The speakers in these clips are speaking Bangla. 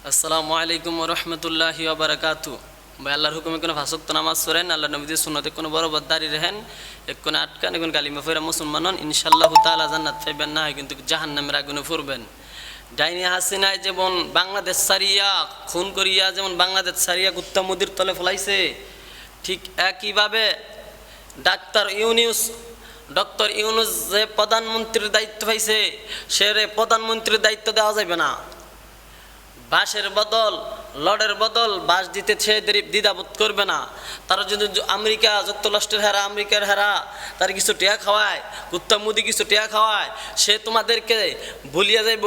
আসসালামু আলাইকুম রহমতুল্লাহি ওবারাকাতু। ভাই আল্লাহর হুকুমে কোনো ভাষক তো নামাজ পড়েন, আল্লাহ নবীদের সুন্নতে কোনো বরাবর দাঁড়িয়ে রেহেন, এক কোনো আটকান এখন কালিমা ফেরা মুসলমান হন, ইনশাআল্লাহ তাআলা জান্নাত পাইবেন, না হয় কিন্তু জাহান্নামের আগুনে পড়বেন। ডাইনি হাসিনায় যেমন বাংলাদেশ সারিয়া খুন করিয়া যেমন বাংলাদেশ সারিয়া কুত্তা মুদির তলে ফেলাইছে, ঠিক একইভাবে ডক্টর ইউনূস যে প্রধানমন্ত্রীর দায়িত্ব পাইছে, সে প্রধানমন্ত্রীর দায়িত্ব দেওয়া যাবে না। বাঁশের বদল লডের বদল বাঁশ দিতে সে দ্বিধাবোধ করবে না। তারা যদি আমেরিকা যুক্তরাষ্ট্রের হেরা, আমেরিকার হেরা তার কিছু টিয়া খাওয়ায়, কুত্তা মুদি কিছু টিয়া খাওয়ায়, সে তোমাদেরকে ভুলিয়ে যাইব।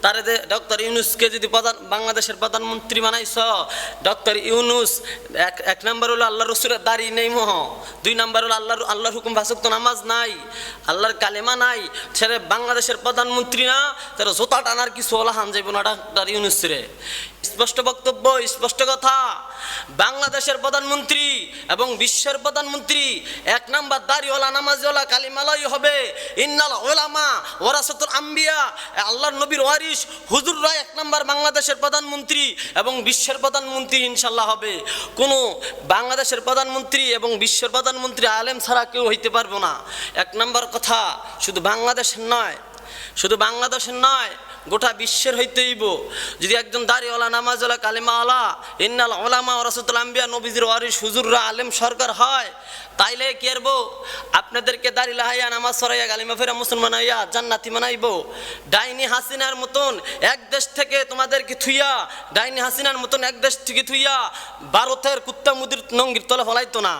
তারা যে ডক্টর ইউনূসকে যদি বাংলাদেশের প্রধানমন্ত্রী বানাইছ, ডক্টর ইউনূস এক নম্বর হলো আল্লাহ রসুলের দাড়ি নেই মোহ, দুই নম্বর হলো আল্লাহর হুকুম ভাষক তো নামাজ নাই, আল্লাহর কালেমা নাই, ছেড়ে বাংলাদেশের প্রধানমন্ত্রী না, তারা জোতা টানার কিছু ওলাহান যাইব না ডক্টর ইউনূস রে। স্পষ্ট বক্তব্য, স্পষ্ট কথা। বাংলাদেশের প্রধানমন্ত্রী এবং বিশ্বের প্রধানমন্ত্রী এক নাম্বার দাড়িওয়ালা নামাজওয়ালা কালিমালাই হবে। ইন্নাল উলামা ওয়ারাসাতুল আম্বিয়া, আল্লাহর নবীর ওয়ারিস হুজুররা এক নাম্বার বাংলাদেশের প্রধানমন্ত্রী এবং বিশ্বের প্রধানমন্ত্রী ইনশাল্লাহ হবে। কোনো বাংলাদেশের প্রধানমন্ত্রী এবং বিশ্বের প্রধানমন্ত্রী আলেম ছাড়া কেউ হইতে পারবো না। এক নাম্বার কথা, শুধু বাংলাদেশের নয়, গোটা বিশ্বের হইতে হইব। যদি একজন দাড়িওয়ালা নামাজওয়ালা কালিমাওয়ালা ইন্নাল উলামা ওয়ারাসাতুল আম্বিয়া নবীজির ওয়ারিস হুজুররা আলেম সরকার হয়, তাইলে কি করব? আপনাদেরকে দাড়ি লাহাইয়া নামাজ পড়াইয়া কালিমা ফেরা মুসলমান হইয়া জান্নাতি বানাইব। ডাইনি হাসিনার মতন এক দেশ থেকে তোমাদেরকে থুইয়া, ডাইনি হাসিনার মতন এক দেশ থেকে থুইয়া ভারতের কুত্তা মুদির নঙ্গির তলে ফলাইতো না।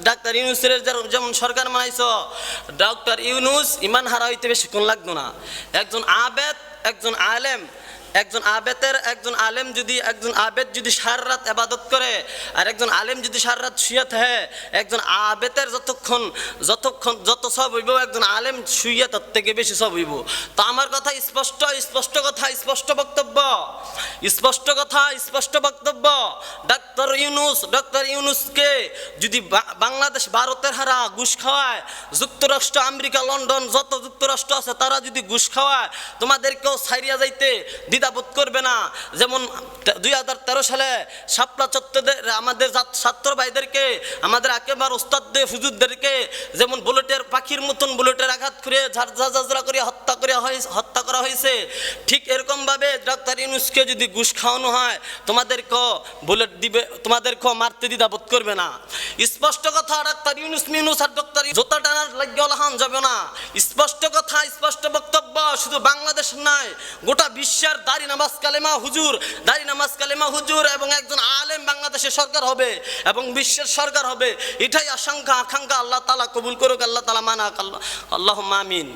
ডাক্তার ইউনূসের যেমন সরকার বানাইছ, ডক্টর ইউনূস ইমান হারা হইতে বেশিক্ষণ লাগতো না। একজন আবেদ যদি সারা রাত ইবাদত করে, আর একজন আলেম যদি সারা রাত শুয়ে থাকে, একজন আবেদের যত সব হইব, একজন আলেম শুয়ে তার থেকে বেশি সব হইব। তো আমার কথা স্পষ্ট বক্তব্য। ডক্টর ইউনূসকে যদি বাংলাদেশ ভারতের হারা ঘুষ খাওয়ায়, যুক্তরাষ্ট্র আমেরিকা লন্ডন যত যুক্তরাষ্ট্র আছে তারা যদি ঘুষ খাওয়ায়, তোমাদেরকেও ছাইরিয়া যাইতে দ্বিধাবোধ করবে না। যেমন 2013 সালে শাপলা চত্বরে আমাদের ছাত্র ভাইদেরকে, আমাদের একেবারে ওস্তাদদের হুজুরদেরকে যেমন বুলেটের পাখির মতন বুলেটের আঘাত করে ঝাঁঝরা করে হত্যা করা হয়েছে, ঠিক এরকম ভাবে ডক্টর ইউনূসকে যদি ঘুষ খাওয়ানো হয়, তোমাদেরকেও বুলেট দিবে, তোমাদেরকেও মারতে দ্বিধাবোধ করবে না। স্পষ্ট কথা, ডক্টর ইউনূস আর ডক্টর জোতা টানার লাগিয়ে ওলাহান যাবে না। স্পষ্ট কথা, স্পষ্ট বক্তব্য। শুধু বাংলাদেশ নয়, গোটা বিশ্বের দাড়ি নামাজ কালেমা হুজুর এবং একজন আলেম বাংলাদেশের সরকার হবে এবং বিশ্বের সরকার হবে, এটাই আকাঙ্ক্ষা। আল্লাহ তাআলা কবুল করুক, আল্লাহ তাআলা মানাক, আল্লাহুম্মা আমিন।